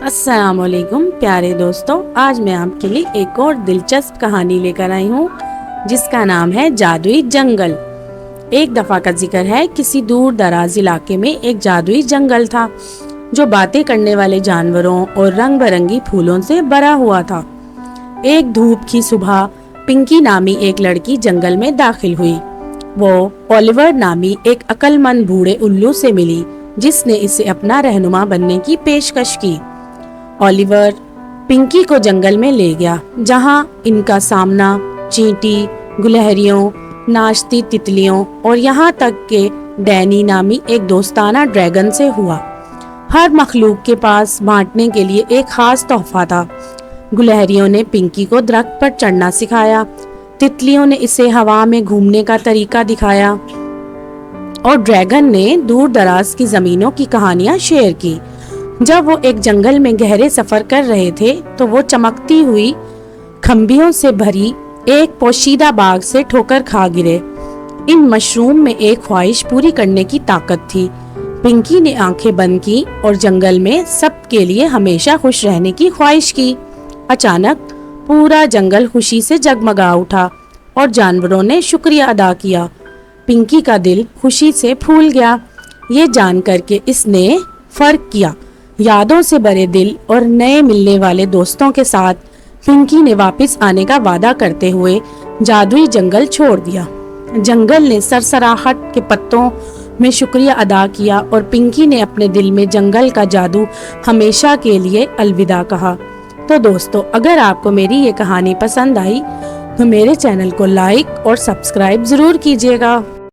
السلام علیکم پیارے دوستوں، آج میں آپ کے لیے ایک اور دلچسپ کہانی لے کر آئی ہوں جس کا نام ہے جادوئی جنگل۔ ایک دفعہ کا ذکر ہے، کسی دور دراز علاقے میں ایک جادوئی جنگل تھا جو باتیں کرنے والے جانوروں اور رنگ برنگی پھولوں سے بھرا ہوا تھا۔ ایک دھوپ کی صبح پنکی نامی ایک لڑکی جنگل میں داخل ہوئی۔ وہ اولیور نامی ایک عقل مند بوڑھے الو سے ملی جس نے اسے اپنا رہنما بننے کی پیشکش کی۔ اولیور پنکی کو جنگل میں لے گیا جہاں ان کا سامنا چینٹی، گلہریوں، ناشتی تتلیوں اور یہاں تک کہ ڈینی نامی ایک دوستانہ ڈریگن سے ہوا۔ ہر مخلوق کے پاس بانٹنے کے لیے ایک خاص تحفہ تھا۔ گلہریوں نے پنکی کو درخت پر چڑھنا سکھایا، تتلیوں نے اسے ہوا میں گھومنے کا طریقہ دکھایا اور ڈریگن نے دور دراز کی زمینوں کی کہانیاں شیئر کی۔ جب وہ ایک جنگل میں گہرے سفر کر رہے تھے تو وہ چمکتی ہوئی کھمبیوں سے بھری ایک پوشیدہ باغ سے ٹھوکر کھا گرے۔ ان مشروم میں ایک خواہش پوری کرنے کی طاقت تھی۔ پنکی نے آنکھیں بند کی اور جنگل میں سب کے لیے ہمیشہ خوش رہنے کی خواہش کی۔ اچانک پورا جنگل خوشی سے جگمگا اٹھا اور جانوروں نے شکریہ ادا کیا۔ پنکی کا دل خوشی سے پھول گیا۔ یہ جان کر کہ اس نے فرق کیا، یادوں سے بھرے دل اور نئے ملنے والے دوستوں کے ساتھ پنکی نے واپس آنے کا وعدہ کرتے ہوئے جادوئی جنگل چھوڑ دیا۔ جنگل نے سرسراہٹ کے پتوں میں شکریہ ادا کیا اور پنکی نے اپنے دل میں جنگل کا جادو ہمیشہ کے لیے الوداع کہا۔ تو دوستو، اگر آپ کو میری یہ کہانی پسند آئی تو میرے چینل کو لائک اور سبسکرائب ضرور کیجیے گا۔